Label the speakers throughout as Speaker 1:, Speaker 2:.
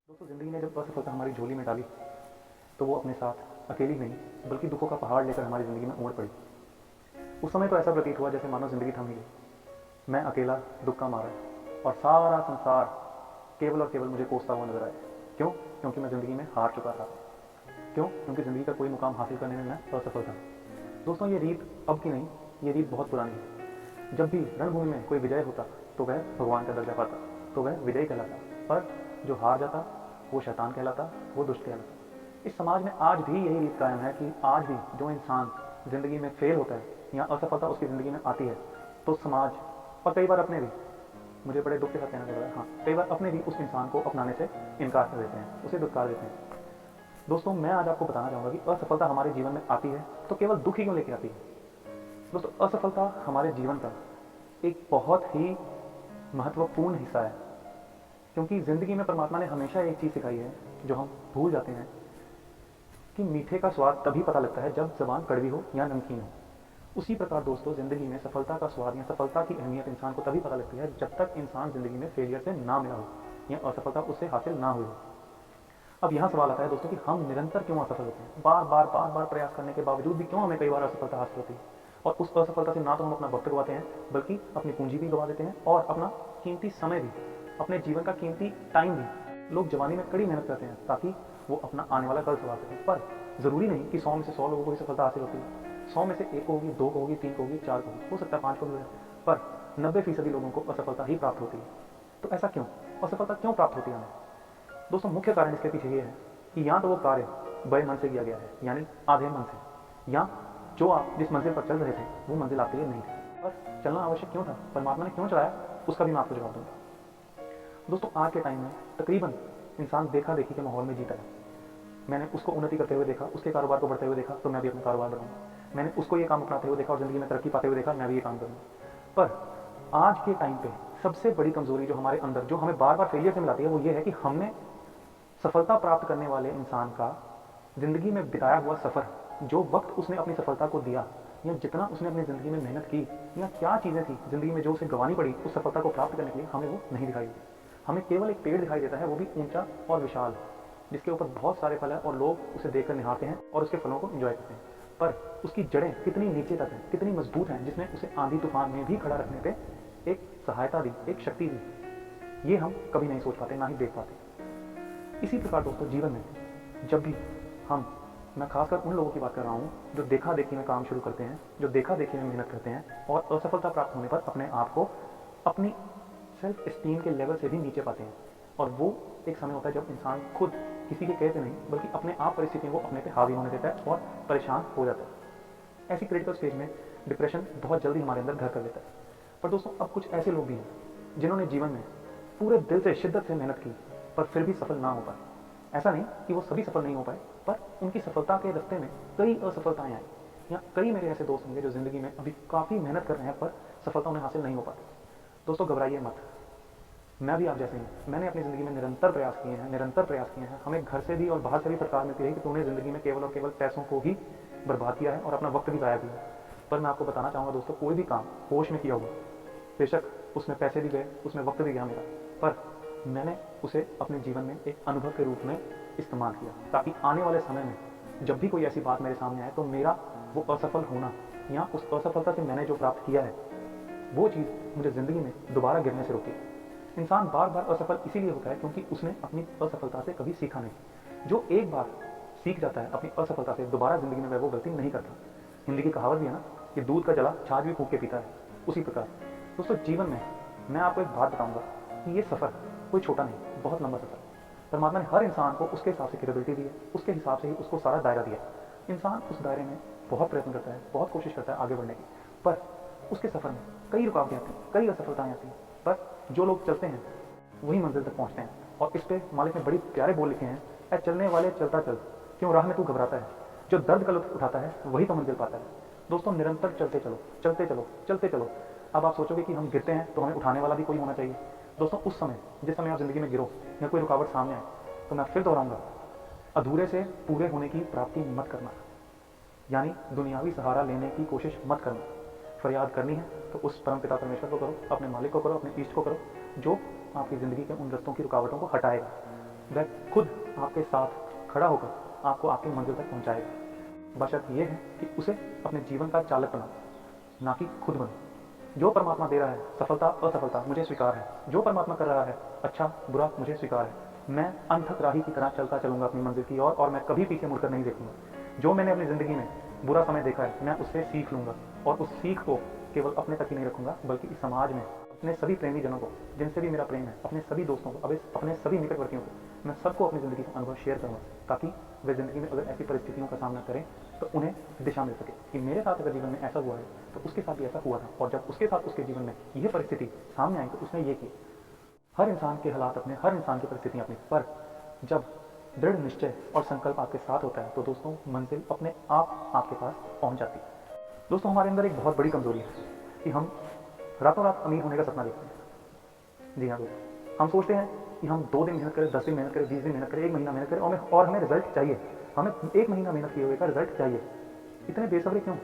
Speaker 1: दोस्तों, ज़िंदगी ने जब असफलता हमारी झोली में डाली तो वो अपने साथ अकेली नहीं बल्कि दुखों का पहाड़ लेकर हमारी ज़िंदगी में उमड़ पड़ी। उस समय तो ऐसा प्रतीत हुआ जैसे मानो ज़िंदगी थम ही गई। मैं अकेला, दुख का मारा, और सारा संसार केवल और केवल मुझे कोसता हुआ नजर आया। क्यों? क्योंकि मैं ज़िंदगी में हार चुका था। क्यों? क्योंकि ज़िंदगी का कोई मुकाम हासिल करने में मैं असफल था। दोस्तों, ये रीत अब की नहीं, ये रीत बहुत पुरानी है। जब भी रणभूमि में कोई विजय होता तो वह भगवान का दर्जा पाता, तो वह विजयी कहलाता। पर जो हार जाता वो शैतान कहलाता, वो दुष्ट कहलाता। इस समाज में आज भी यही रीत कायम है कि आज भी जो इंसान ज़िंदगी में फेल होता है या असफलता उसकी ज़िंदगी में आती है तो समाज और कई बार अपने भी, मुझे बड़े दुख के साथ कहना पड़ रहा है, हाँ, कई बार अपने भी उस इंसान को अपनाने से इनकार कर देते हैं, उसे दुत्कार देते हैं। दोस्तों, मैं आज आपको बताना चाहूँगा कि असफलता हमारे जीवन में आती है तो केवल दुख ही क्यों लेके आती है। दोस्तों, असफलता हमारे जीवन का एक बहुत ही महत्वपूर्ण हिस्सा है, क्योंकि ज़िंदगी में परमात्मा ने हमेशा एक चीज़ सिखाई है जो हम भूल जाते हैं, कि मीठे का स्वाद तभी पता लगता है जब ज़बान कड़वी हो या नमकीन हो। उसी प्रकार दोस्तों, ज़िंदगी में सफलता का स्वाद या सफलता की अहमियत इंसान को तभी पता लगती है जब तक इंसान ज़िंदगी में फेलियर से ना मिला हो या असफलता उससे हासिल ना हुई हो। अब यहाँ सवाल आता है दोस्तों कि हम निरंतर क्यों असफल होते हैं। बार बार प्रयास करने के बावजूद भी क्यों हमें कई बार असफलता हासिल होती है। और उस असफलता से ना तो हम अपना वक्त गवाते हैं बल्कि अपनी पूंजी भी गवा देते हैं और अपना कीमती समय भी, अपने जीवन का कीमती टाइम भी। लोग जवानी में कड़ी मेहनत करते हैं ताकि वो अपना आने वाला कल संवार सकें, पर ज़रूरी नहीं कि 100 में से 100 लोगों को ही सफलता हासिल होती है। 100 में से 1 को होगी, 2 को होगी, 3 को होगी, 4 को होगी, हो सकता है 5 को भी हो, पर 90% लोगों को असफलता ही प्राप्त होती है। तो ऐसा क्यों? असफलता क्यों प्राप्त होती है हमें? दोस्तों, मुख्य कारण इसके पीछे ये है कि या तो वो कार्य बड़े मन से किया गया है, यानी आधे मन से, या जो आप जिस मंजिल पर चल रहे थे वो मंजिल आपके लिए नहीं थी। पर चलना आवश्यक क्यों था, परमात्मा ने क्यों चलाया, उसका भी मैं आपको जवाब दूंगा। दोस्तों, आज के टाइम में तकरीबन इंसान देखा देखी के माहौल में जीता है। मैंने उसको उन्नति करते हुए देखा, उसके कारोबार को बढ़ते हुए देखा, तो मैं भी अपना कारोबार बढ़ाऊंगा। मैंने उसको ये काम अपनाते हुए देखा और ज़िंदगी में तरक्की पाते हुए देखा, मैं भी ये काम करूँगा। पर आज के टाइम पे सबसे बड़ी कमज़ोरी जो हमारे अंदर, जो हमें बार बार फेलियर से मिलाती है, वो ये है कि हमने सफलता प्राप्त करने वाले इंसान का ज़िंदगी में बिताया हुआ सफ़र, जो वक्त उसने अपनी सफलता को दिया या जितना उसने अपनी ज़िंदगी में मेहनत की या क्या चीज़ें थी ज़िंदगी में जो उसे गंवानी पड़ी उस सफलता को प्राप्त करने के लिए, हमें वो नहीं दिखाई देती। हमें केवल एक पेड़ दिखाई देता है, वो भी ऊंचा और विशाल, जिसके ऊपर बहुत सारे फल हैं और लोग उसे देखकर निहारते हैं और उसके फलों को एंजॉय करते हैं। पर उसकी जड़ें कितनी नीचे तक हैं, कितनी मजबूत हैं, जिसने उसे आंधी तूफान में भी खड़ा रखने पर एक सहायता दी, एक शक्ति दी, ये हम कभी नहीं सोच पाते, ना ही देख पाते। इसी प्रकार दोस्तों, जीवन में जब भी हम, मैं खासकर उन लोगों की बात कर रहा हूँ जो देखा देखी में काम शुरू करते हैं, जो देखा देखी में मेहनत करते हैं और असफलता प्राप्त होने पर अपने आप को अपनी सेल्फ इस्टीम के लेवल से भी नीचे पाते हैं। और वो एक समय होता है जब इंसान खुद किसी के कहते नहीं बल्कि अपने आप परिस्थितियों को अपने पे हावी होने देता है और परेशान हो जाता है। ऐसी क्रिटिकल स्टेज में डिप्रेशन बहुत जल्दी हमारे अंदर घर कर लेता है। पर दोस्तों, अब कुछ ऐसे लोग भी हैं जिन्होंने जीवन में पूरे दिल से, शिद्दत से मेहनत की पर फिर भी सफल ना हो पाए। ऐसा नहीं कि वो सभी सफल नहीं हो पाए, पर उनकी सफलता के रास्ते में कई असफलताएं आई। या कई मेरे ऐसे दोस्त होंगे जो ज़िंदगी में अभी काफ़ी मेहनत कर रहे हैं पर सफलता उन्हें हासिल नहीं हो पाती। दोस्तों, घबराइए मत, मैं भी आप जैसे ही, मैंने अपनी ज़िंदगी में निरंतर प्रयास किए हैं, निरंतर प्रयास किए हैं। हमें घर से भी और बाहर से भी फटकार मिलती है कि तूने ज़िंदगी में केवल और केवल पैसों को ही बर्बाद किया है और अपना वक्त भी ज़ाया किया है। पर मैं आपको बताना चाहूँगा दोस्तों, कोई भी काम होश में किया हुआ, बेशक उसमें पैसे भी गए, उसमें वक्त भी गया मेरा, पर मैंने उसे अपने जीवन में एक अनुभव के रूप में इस्तेमाल किया, ताकि आने वाले समय में जब भी कोई ऐसी बात मेरे सामने आए तो मेरा वो असफल होना या उस असफलता से मैंने जो प्राप्त किया है वो चीज़ मुझे ज़िंदगी में दोबारा गिरने से रोके। इंसान बार बार असफल इसीलिए होता है क्योंकि उसने अपनी असफलता से कभी सीखा नहीं। जो एक बार सीख जाता है अपनी असफलता से, दोबारा ज़िंदगी में वह वो गलती नहीं करता। हिंदी की कहावत भी है ना कि दूध का जला छाछ भी फूंक के पीता है। उसी प्रकार दोस्तों, जीवन में मैं आपको एक बात बताऊंगा कि ये सफ़र कोई छोटा नहीं, बहुत लंबा सफ़र है। परमात्मा ने हर इंसान को उसके हिसाब से कैपेबिलिटी दी है, उसके हिसाब से ही उसको सारा दायरा दिया है। इंसान उस दायरे में बहुत प्रयत्न करता है, बहुत कोशिश करता है आगे बढ़ने की, पर उसके सफ़र में कई रुकावटें आती हैं, कई असफलताएं आती हैं, पर जो लोग चलते हैं वही मंजिल तक पहुँचते हैं। और इस पर मालिक ने बड़ी प्यारे बोल लिखे हैं, ऐ चलने वाले चलता चल, क्यों राह में तू घबराता है, जो दर्द का लुत्फ उठाता है वही तो मंजिल पाता है। दोस्तों, निरंतर चलते चलो, चलते चलो, चलते चलो। अब आप सोचोगे कि हम गिरते हैं तो हमें उठाने वाला भी कोई होना चाहिए। दोस्तों, उस समय, जिस समय आप ज़िंदगी में गिरो या कोई रुकावट सामने आए, तो मैं फिर दोहराऊंगा, अधूरे से पूरे होने की प्राप्ति मत करना, यानी दुनियावी सहारा लेने की कोशिश मत करना। फरियाद करनी है तो उस परम पिता परमेश्वर को करो, अपने मालिक को करो, अपने ईष्ट को करो, जो आपकी ज़िंदगी के उन रस्तों की रुकावटों को हटाएगा। वह खुद आपके साथ खड़ा होकर आपको आपकी मंजिल तक पहुंचाएगा। बशर्त यह है कि उसे अपने जीवन का चालक बनाओ, ना कि खुद बनो। जो परमात्मा दे रहा है, सफलता असफलता मुझे स्वीकार है। जो परमात्मा कर रहा है, अच्छा बुरा मुझे स्वीकार है। मैं अनथक राही की तरह चलता चलूंगा अपनी मंजिल की ओर, और मैं कभी पीछे मुड़कर नहीं देखूंगा। जो मैंने अपनी ज़िंदगी में बुरा समय देखा है, मैं उससे सीख लूंगा, और उस सीख को केवल अपने तक ही नहीं रखूंगा, बल्कि इस समाज में अपने सभी प्रेमी जनों को, जिनसे भी मेरा प्रेम है, अपने सभी दोस्तों को, अपने सभी निकटवर्तियों को, मैं सबको अपनी ज़िंदगी का अनुभव शेयर करूँगा, ताकि वे ज़िंदगी में अगर ऐसी परिस्थितियों का सामना करें तो उन्हें दिशा मिल सके कि मेरे साथ अगर जीवन में ऐसा हुआ है तो उसके साथ भी ऐसा हुआ था, और जब उसके साथ उसके जीवन में यह परिस्थिति सामने आई तो उसने ये की। हर इंसान के हालात अपने, हर इंसान की परिस्थितियाँ अपनी, पर जब दृढ़ निश्चय और संकल्प आपके साथ होता है तो दोस्तों मंजिल अपने आप आपके पास पहुंच जाती है। दोस्तों हमारे अंदर एक बहुत बड़ी कमजोरी है कि हम रातों रात अमीर होने का सपना देखते हैं। जी हाँ दोस्तों, हम सोचते हैं कि हम 2 दिन मेहनत करें, 10 दिन मेहनत करें, 20 दिन मेहनत करें, 1 महीना मेहनत करें, और हमें रिजल्ट चाहिए। हमें 1 महीना मेहनत किए हुए का रिजल्ट चाहिए। इतने बेसब्री क्यों?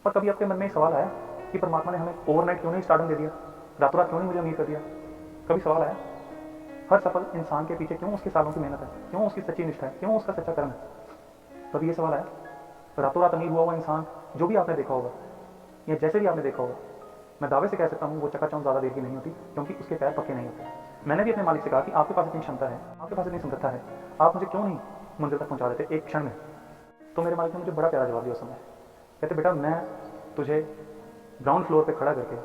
Speaker 1: पर कभी आपके मन में एक सवाल आया कि परमात्मा ने हमें ओवरनाइट क्यों नहीं स्टार्टअप दे दिया, रातों रात क्यों नहीं मुझे अमीर कर दिया? कभी सवाल आया? हर सफल इंसान के पीछे क्यों उसके सालों की मेहनत है, क्यों उसकी सच्ची निष्ठा है, क्यों उसका सच्चा कर्म है? कभी ये सवाल आया? रातों रात अमीर हुआ हुआ इंसान जो भी आपने देखा होगा, या जैसे भी आपने देखा होगा, मैं दावे से कह सकता हूँ वो चकाचौंध ज़्यादा देर की नहीं होती, क्योंकि उसके पैर पक्के नहीं होते। मैंने भी अपने मालिक से कहा कि आपके पास इतनी क्षमता है, आपके पास इतनी समर्थता है, आप मुझे क्यों नहीं मंजिल तक पहुँचा देते एक क्षण में? तो मेरे मालिक ने मुझे बड़ा प्यारा जवाब दिया उस समय। कहते बेटा, मैं तुझे ग्राउंड फ्लोर पर खड़ा करके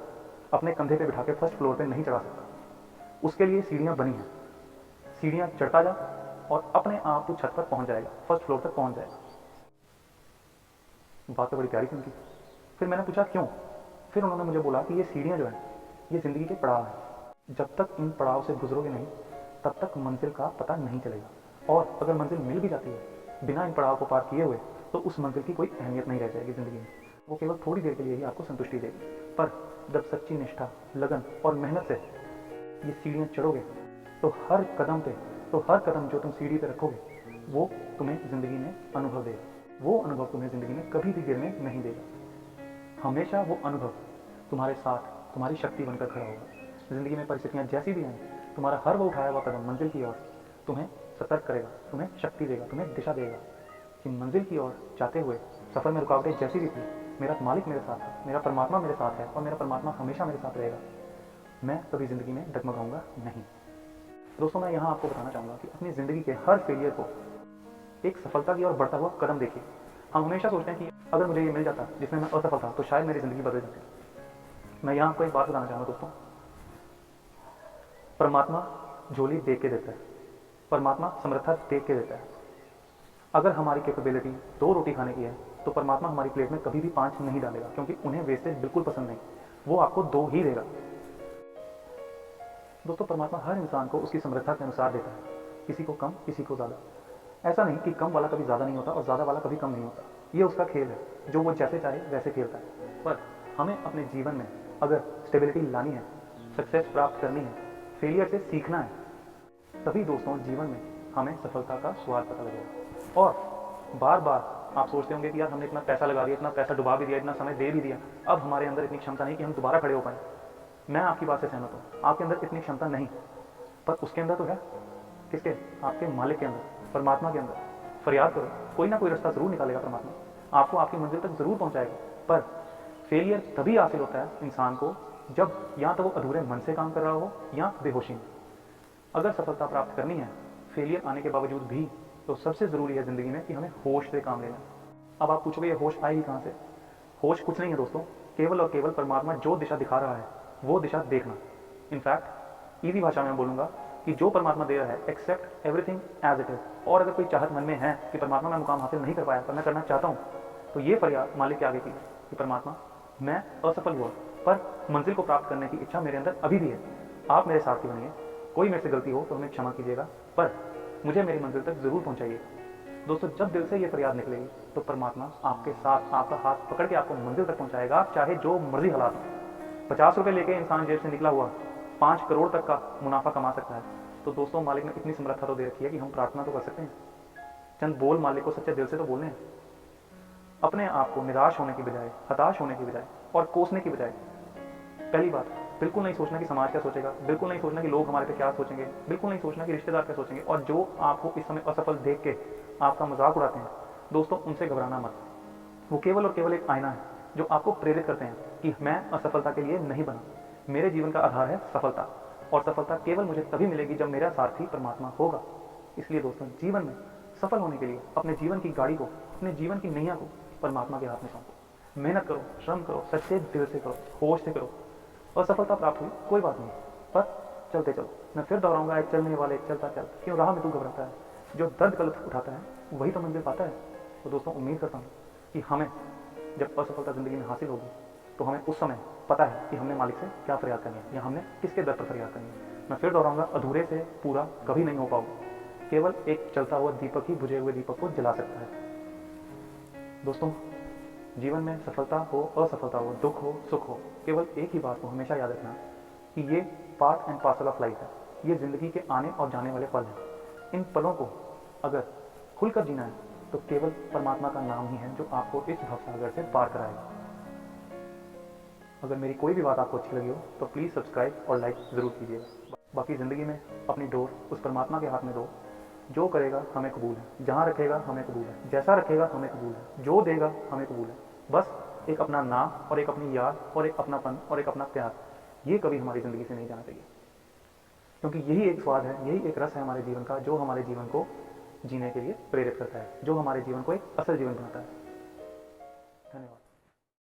Speaker 1: अपने कंधे पर बिठा के फर्स्ट फ्लोर पर नहीं चढ़ा सकता। उसके लिए सीढ़ियाँ बनी हैं, सीढ़ियाँ चढ़ता जा और अपने आप तू छत पर पहुँच जाएगा, फर्स्ट फ्लोर तक पहुँच जाएगा। बात तो बड़ी प्यारी थी उनकी। फिर मैंने पूछा क्यों? फिर उन्होंने मुझे बोला कि ये सीढ़ियाँ जो हैं ये ज़िंदगी के पड़ाव हैं। जब तक इन पड़ाव से गुजरोगे नहीं तब तक मंजिल का पता नहीं चलेगा, और अगर मंजिल मिल भी जाती है बिना इन पड़ाव को पार किए हुए तो उस मंजिल की कोई अहमियत नहीं रह जाएगी ज़िंदगी में। वो केवल थोड़ी देर के लिए ही आपको संतुष्टि देगी। पर जब सच्ची निष्ठा, लगन और मेहनत से ये सीढ़ियाँ चढ़ोगे तो हर कदम जो तुम सीढ़ी पर रखोगे वो तुम्हें ज़िंदगी में अनुभव देगा। वो अनुभव तुम्हें ज़िंदगी में कभी भी गिरने नहीं देगा। हमेशा वो अनुभव तुम्हारे साथ तुम्हारी शक्ति बनकर खड़ा होगा। ज़िंदगी में परिस्थितियाँ जैसी भी आएँ, तुम्हारा हर वो उठाया हुआ कदम मंजिल की ओर तुम्हें सतर्क करेगा, तुम्हें शक्ति देगा, तुम्हें दिशा देगा कि मंजिल की ओर जाते हुए सफ़र में रुकावटें जैसी भी थी, मेरा मालिक मेरे साथ है, मेरा परमात्मा मेरे साथ है, और मेरा परमात्मा हमेशा मेरे साथ रहेगा। मैं कभी ज़िंदगी में डगमगाऊंगा नहीं। दोस्तों मैं यहाँ आपको बताना चाहूँगा कि अपनी ज़िंदगी के हर फेलियर को एक सफलता की ओर बढ़ता हुआ कदम देखिए। हम हमेशा सोचते हैं कि अगर मुझे ये मिल जाता जिसमें मैं असफल था तो शायद मेरी ज़िंदगी बदल जाती। मैं यहाँ आपको एक बात बताना चाहूँगा दोस्तों, परमात्मा झोली देख के देता है, परमात्मा समर्था देख के देता है। अगर हमारी कैपेबिलिटी 2 रोटी खाने की है तो परमात्मा हमारी प्लेट में कभी भी 5 नहीं डालेगा, क्योंकि उन्हें वेस्टेज बिल्कुल पसंद नहीं। वो आपको 2 ही देगा। दोस्तों परमात्मा हर इंसान को उसकी समर्था के अनुसार देता है, किसी को कम, किसी को ज़्यादा। ऐसा नहीं कि कम वाला कभी ज़्यादा नहीं होता और ज़्यादा वाला कभी कम नहीं होता। ये उसका खेल है, जो वो जैसे चाहे वैसे खेलता है। पर हमें अपने जीवन में अगर स्टेबिलिटी लानी है, सक्सेस प्राप्त करनी है, फेलियर से सीखना है, तभी दोस्तों जीवन में हमें सफलता का स्वाद पता लगेगा। और बार बार आप सोचते होंगे कि यार हमने इतना पैसा लगा दिया, इतना पैसा डुबा भी दिया, इतना समय दे भी दिया, अब हमारे अंदर इतनी क्षमता नहीं कि हम दोबारा खड़े हो पाएँ। मैं आपकी बात से सहमत हूँ, आपके अंदर इतनी क्षमता नहीं, पर उसके अंदर तो है। किसके? आपके मालिक के अंदर, परमात्मा के अंदर। फरियाद करो, कोई ना कोई रास्ता ज़रूर निकालेगा परमात्मा, आपको आपकी मंजिल तक ज़रूर पहुँचाएगा। पर फेलियर तभी हासिल होता है इंसान को जब या तो वो अधूरे मन से काम कर रहा हो या बेहोशी में। अगर सफलता प्राप्त करनी है फेलियर आने के बावजूद भी, तो सबसे ज़रूरी है ज़िंदगी में कि हमें होश से काम लेना। अब आप पूछोगे ये होश आएगी कहाँ से? होश कुछ नहीं है दोस्तों, केवल और केवल परमात्मा जो दिशा दिखा रहा है वो दिशा देखना। इनफैक्ट ईजी भाषा में बोलूँगा कि जो परमात्मा दे रहा है, accept everything as it is. और अगर कोई चाहत मन में है कि परमात्मा मैं मुकाम हासिल नहीं कर पाया पर मैं करना चाहता हूँ, तो ये फरियाद मालिक के आगे की कि परमात्मा मैं असफल हुआ पर मंजिल को प्राप्त करने की इच्छा मेरे अंदर अभी भी है, आप मेरे साथी बनिए। कोई मेरे से गलती हो तो हमें क्षमा कीजिएगा, पर मुझे मेरी मंजिल तक ज़रूर पहुँचाइए। दोस्तों जब दिल से ये फरियाद निकलेगी तो परमात्मा आपके साथ आपका हाथ पकड़ के आपको मंजिल तक पहुँचाएगा, चाहे जो मर्जी हालात हो। 50 रुपये लेके इंसान जेब से निकला हुआ 5 करोड़ तक का मुनाफा कमा सकता है। तो दोस्तों मालिक ने इतनी समर्था तो दे रखी है कि हम प्रार्थना तो कर सकते हैं। चंद बोल मालिक को सच्चे दिल से तो बोलने हैं। अपने आप को निराश होने की बजाय, हताश होने की बजाय और कोसने की बजाय, पहली बात बिल्कुल नहीं सोचना कि समाज क्या सोचेगा, बिल्कुल नहीं सोचना कि लोग हमारे पे क्या सोचेंगे, बिल्कुल नहीं सोचना कि रिश्तेदार क्या सोचेंगे। और जो आपको इस समय असफल देख के आपका मजाक उड़ाते हैं, दोस्तों उनसे घबराना मत। वो केवल और केवल एक आईना है जो आपको प्रेरित करते हैं कि मैं असफलता के लिए नहीं बना, मेरे जीवन का आधार है सफलता, और सफलता केवल मुझे तभी मिलेगी जब मेरा सारथी परमात्मा होगा। इसलिए दोस्तों, जीवन में सफल होने के लिए अपने जीवन की गाड़ी को, अपने जीवन की नैया को परमात्मा के हाथ में सौंपो। मेहनत करो, श्रम करो, सच्चे दिल से करो, होश से करो। असफलता प्राप्त हुई कोई बात नहीं, पर चलते चलो। मैं फिर दोहराऊंगा, एक चलने वाले चलता चल, क्यों राह में तू घबराता है, जो दर्द गलत उठाता है वही तो मंजिल पाता है। तो दोस्तों, उम्मीद करता हूँ कि हमें जब असफलता ज़िंदगी में हासिल होगी तो हमें उस समय पता है कि हमने मालिक से क्या फरियाद करनी है, या हमने किसके दर पर फरियाद करनी है। मैं फिर दोहराऊंगा, अधूरे से पूरा कभी नहीं हो पाओगे। केवल एक चलता हुआ दीपक ही बुझे हुए दीपक को जला सकता है। दोस्तों, जीवन में सफलता हो, असफलता हो, दुख हो, सुख हो, केवल एक ही बात को हमेशा याद रखना कि ये part and parcel of life है। ये ज़िंदगी के आने और जाने वाले पल हैं। इन पलों को अगर खुलकर जीना है तो केवल परमात्मा का नाम ही है जो आपको इस भवसागर से पार कराएगा। अगर मेरी कोई भी बात आपको अच्छी लगी हो तो प्लीज़ सब्सक्राइब और लाइक ज़रूर कीजिएगा। बाकी ज़िंदगी में अपनी डोर उस परमात्मा के हाथ में दो। जो करेगा हमें कबूल है, जहाँ रखेगा हमें कबूल है, जैसा रखेगा हमें कबूल है, जो देगा हमें कबूल है। बस एक अपना नाम और एक अपनी याद और एक अपनापन और एक अपना प्यार, ये कभी हमारी ज़िंदगी से नहीं जाना चाहिए, क्योंकि यही एक स्वाद है, यही एक रस है हमारे जीवन का, जो हमारे जीवन को जीने के लिए प्रेरित करता है, जो हमारे जीवन को एक असल जीवन बनाता है। धन्यवाद।